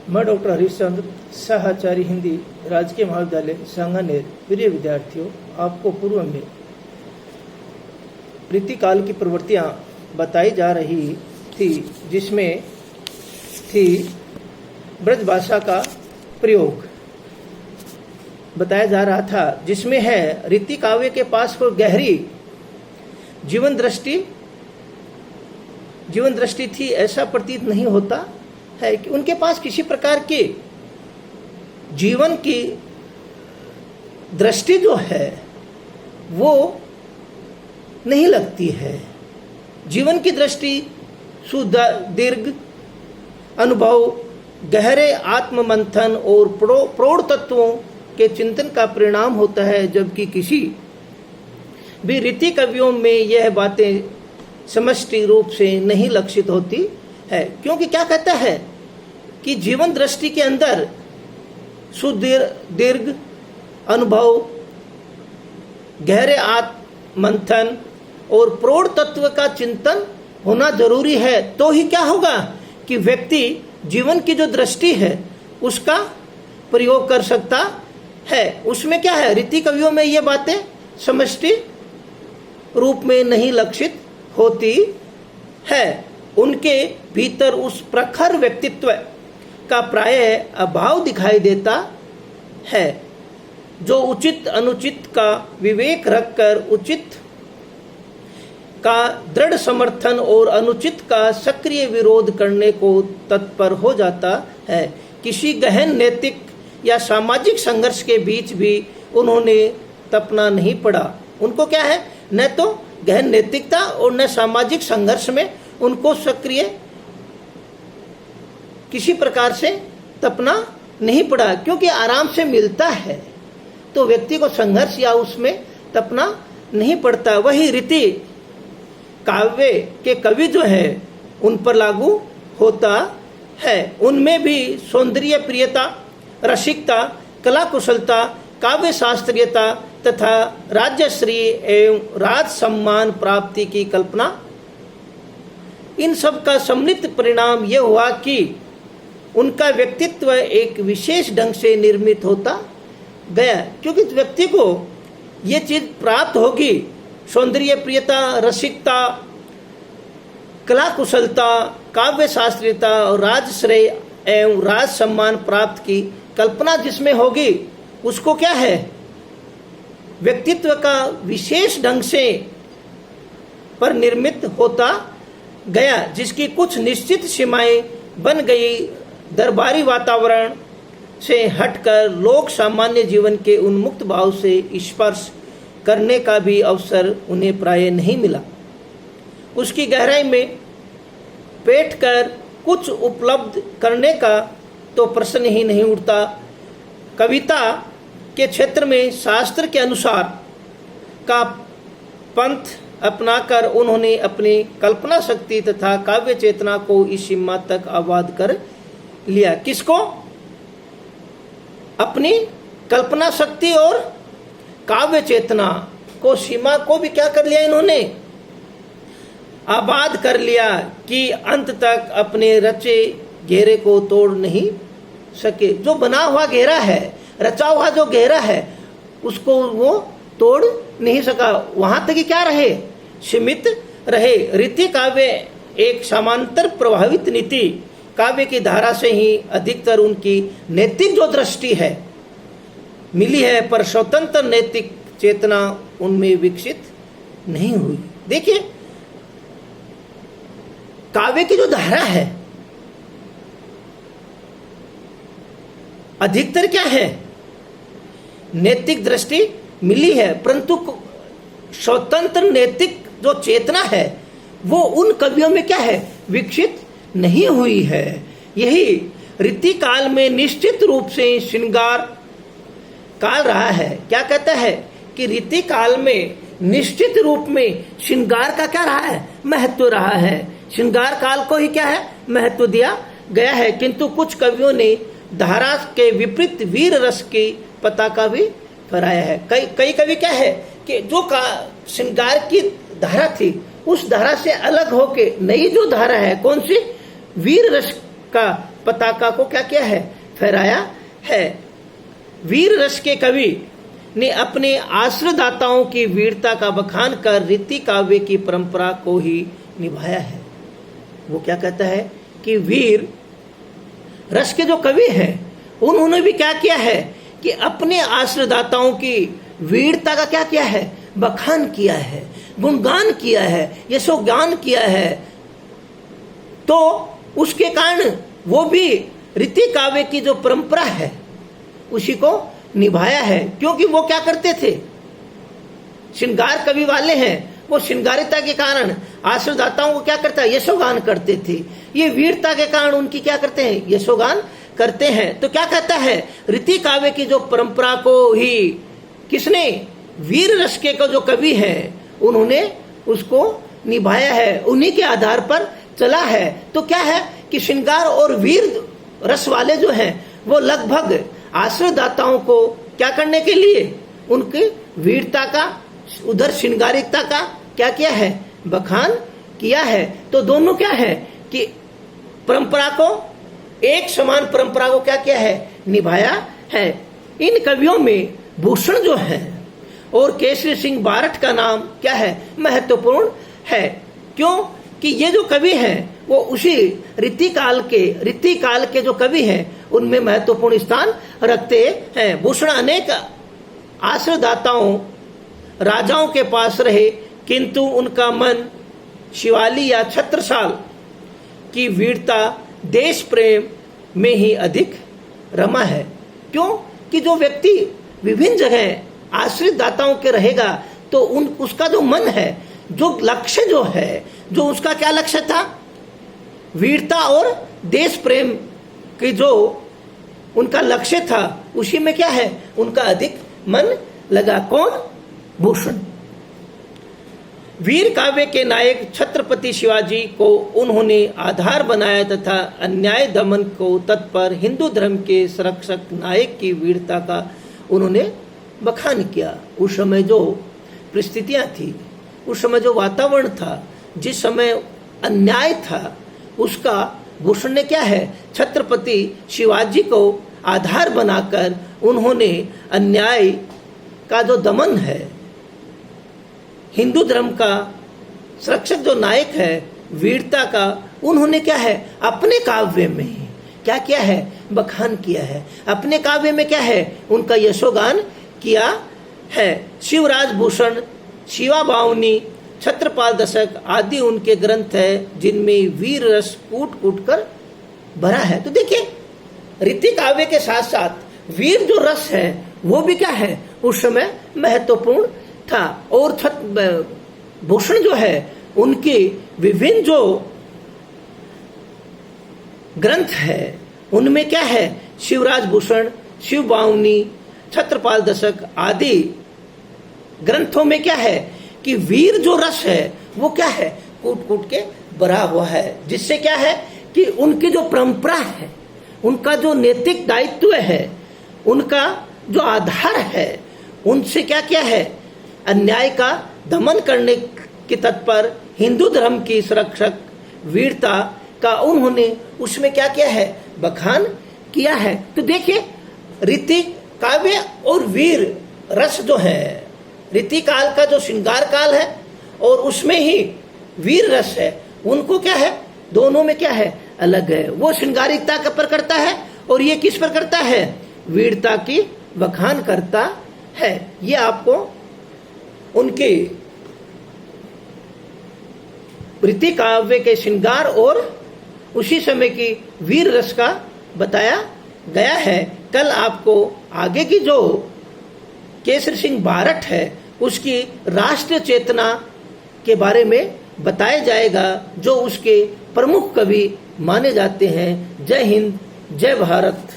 मैं डॉक्टर हरीशचंद्र सहाचार्य हिंदी राजकीय महाविद्यालय सांगानेर। प्रिय विद्यार्थियों, आपको पूर्व में रीतिकाल की प्रवृत्तियां बताई जा रही थी, जिसमें थी ब्रज भाषा का प्रयोग बताया जा रहा था, जिसमें है रीति काव्य के पास कोई गहरी जीवन दृष्टि थी, ऐसा प्रतीत नहीं होता है कि उनके पास किसी प्रकार के जीवन की दृष्टि जो है वो नहीं लगती है। जीवन की दृष्टि सुदीर्घ अनुभव, गहरे आत्ममंथन और प्रौढ़ तत्वों के चिंतन का परिणाम होता है, जबकि किसी भी रीति कवियों में यह बातें समष्टि रूप से नहीं लक्षित होती है। क्योंकि क्या कहता है कि जीवन दृष्टि के अंदर सुदीर्घ अनुभव, गहरे आत्ममंथन और प्रौढ़ तत्व का चिंतन होना जरूरी है, तो ही क्या होगा कि व्यक्ति जीवन की जो दृष्टि है उसका प्रयोग कर सकता है। उसमें क्या है, रीति कवियों में ये बातें समष्टि रूप में नहीं लक्षित होती है। उनके भीतर उस प्रखर व्यक्तित्व का प्रायः अभाव दिखाई देता है, जो उचित अनुचित का विवेक रखकर उचित का दृढ़ समर्थन और अनुचित का सक्रिय विरोध करने को तत्पर हो जाता है। किसी गहन नैतिक या सामाजिक संघर्ष के बीच भी उन्होंने तपना नहीं पड़ा। उनको क्या है, न तो गहन नैतिकता और न सामाजिक संघर्ष में उनको सक्रिय किसी प्रकार से तपना नहीं पड़ा, क्योंकि आराम से मिलता है तो व्यक्ति को संघर्ष या उसमें तपना नहीं पड़ता। वही रीति काव्य के कवि जो है उन पर लागू होता है। उनमें भी सौंदर्य प्रियता, रसिकता, कला कुशलता, काव्य शास्त्रीयता तथा राज्यश्री एवं राज सम्मान प्राप्ति की कल्पना, इन सब का सम्मिलित परिणाम यह हुआ कि उनका व्यक्तित्व एक विशेष ढंग से निर्मित होता गया। क्योंकि व्यक्ति को ये चीज प्राप्त होगी, सौंदर्य प्रियता, रसिकता, कला कुशलता, काव्य शास्त्रीयता और राजश्रेय एवं राज सम्मान प्राप्त की कल्पना जिसमें होगी, उसको क्या है, व्यक्तित्व का विशेष ढंग से पर निर्मित होता गया, जिसकी कुछ निश्चित सीमाएं बन गई। दरबारी वातावरण से हटकर लोक सामान्य जीवन के उन्मुक्त भाव से स्पर्श करने का भी अवसर उन्हें प्राय नहीं मिला। उसकी गहराई में बैठकर कुछ उपलब्ध करने का तो प्रश्न ही नहीं उठता। कविता के क्षेत्र में शास्त्र के अनुसार का पंथ अपनाकर उन्होंने अपनी कल्पना शक्ति तथा काव्य चेतना को इस सीमा तक आबाद कर लिया। किसको, अपनी कल्पना शक्ति और काव्य चेतना को, सीमा को भी क्या कर लिया इन्होंने, आबाद कर लिया कि अंत तक अपने रचे घेरे को तोड़ नहीं सके। जो बना हुआ घेरा है, रचा हुआ जो घेरा है, उसको वो तोड़ नहीं सका, वहां तक ही क्या रहे, सीमित रहे। रीति काव्य एक समांतर प्रभावित नीति काव्य की धारा से ही अधिकतर उनकी नैतिक जो दृष्टि है मिली है, पर स्वतंत्र नैतिक चेतना उनमें विकसित नहीं हुई। देखिए, काव्य की जो धारा है अधिकतर क्या है, नैतिक दृष्टि मिली है, परंतु स्वतंत्र नैतिक जो चेतना है वो उन कवियों में क्या है, विकसित नहीं हुई है। यही रीति काल में निश्चित रूप से श्रृंगार काल रहा है। क्या कहता है कि रीति काल में निश्चित रूप में श्रृंगार का क्या रहा है, महत्व रहा है। श्रृंगार काल को ही क्या है, महत्व दिया गया है। किंतु कुछ कवियों ने धारा के विपरीत वीर रस की पताका भी फहराया है। कई कवि क्या है कि जो श्रृंगार की धारा थी उस धारा से अलग होके नई जो धारा है, कौन सी, वीर रस का पताका को क्या किया है, फहराया है। वीर रस के कवि ने अपने आश्रयदाताओं की वीरता का बखान कर रीति काव्य की परंपरा को ही निभाया है। वो क्या कहता है कि वीर रस के जो कवि हैं उन्होंने भी क्या किया है कि अपने आश्रयदाताओं की वीरता का क्या किया है, बखान किया है, गुणगान किया है, यशोगान किया है। तो उसके कारण वो भी रीति काव्य की जो परंपरा है उसी को निभाया है। क्योंकि वो क्या करते थे, श्रृंगार कवि वाले हैं, वो श्रृंगारिता के कारण आश्रयदाताओं को क्या करता है, यशोगान करते थे। ये वीरता के कारण उनकी क्या करते हैं, यशोगान करते हैं। तो क्या कहता है, रीति काव्य की जो परंपरा को ही किसने, वीर रस के जो कवि हैं उन्होंने उसको निभाया है, उन्हीं के आधार पर चला है। तो क्या है कि श्रृंगार और वीर रस वाले जो हैं वो लगभग आश्रयदाताओं को क्या करने के लिए, उनकी वीरता का, उधर श्रृंगारिकता का क्या किया है, बखान किया है। तो दोनों क्या है कि परंपरा को, एक समान परंपरा को क्या किया है, निभाया है। इन कवियों में भूषण जो है और केसरी सिंह बारठ का नाम क्या है, महत्वपूर्ण है। क्यों कि ये जो कवि हैं वो उसी रीति काल के जो कवि हैं उनमें महत्वपूर्ण स्थान रखते हैं। भूषण अनेक आश्रयदाताओं, राजाओं के पास रहे, किंतु उनका मन शिवाली या छत्रसाल की वीरता, देश प्रेम में ही अधिक रमा है। क्यों कि जो व्यक्ति विभिन्न जगह आश्रयदाताओं के रहेगा तो उसका जो मन है, जो लक्ष्य जो है, जो उसका क्या लक्ष्य था, वीरता और देश प्रेम की जो उनका लक्ष्य था, उसी में क्या है, उनका अधिक मन लगा। कौन, भूषण। वीर काव्य के नायक छत्रपति शिवाजी को उन्होंने आधार बनाया तथा अन्याय दमन को तत्पर हिंदू धर्म के संरक्षक नायक की वीरता का उन्होंने बखान किया। उस समय जो परिस्थितियां थी, उस समय जो वातावरण था, जिस समय अन्याय था, उसका भूषण ने क्या है, छत्रपति शिवाजी को आधार बनाकर उन्होंने अन्याय का जो दमन है, हिंदू धर्म का संरक्षक जो नायक है, वीरता का उन्होंने क्या है, अपने काव्य में क्या किया है, बखान किया है। अपने काव्य में क्या है, उनका यशोगान किया है। शिवराज भूषण, शिवा बावनी, छत्रपाल दशक आदि उनके ग्रंथ है जिनमें वीर रस कूट कूट कर भरा है। तो देखिए, रीति काव्य के साथ साथ वीर जो रस है वो भी क्या है, उस समय महत्वपूर्ण था। और भूषण जो है, उनके विभिन्न जो ग्रंथ है उनमें क्या है, शिवराज भूषण, शिव बावनी, छत्रपाल दशक आदि ग्रंथों में क्या है कि वीर जो रस है वो क्या है, कूट कूट के भरा हुआ है। जिससे क्या है कि उनकी जो परंपरा है, उनका जो नैतिक दायित्व है, उनका जो आधार है, उनसे क्या क्या है, अन्याय का दमन करने के तत्पर हिंदू धर्म की संरक्षक वीरता का उन्होंने उसमें क्या किया है, बखान किया है। तो देखिए, रीति काव्य और वीर रस जो है, रीति काल का जो श्रृंगार काल है और उसमें ही वीर रस है, उनको क्या है, दोनों में क्या है, अलग है। वो श्रृंगारिकता पर करता है और ये किस पर करता है, वीरता की बखान करता है। ये आपको उनके रीति काव्य के श्रृंगार और उसी समय की वीर रस का बताया गया है। कल आपको आगे की जो केसरी सिंह बारठ है उसकी राष्ट्रीय चेतना के बारे में बताया जाएगा, जो उसके प्रमुख कवि माने जाते हैं। जय हिंद, जय भारत।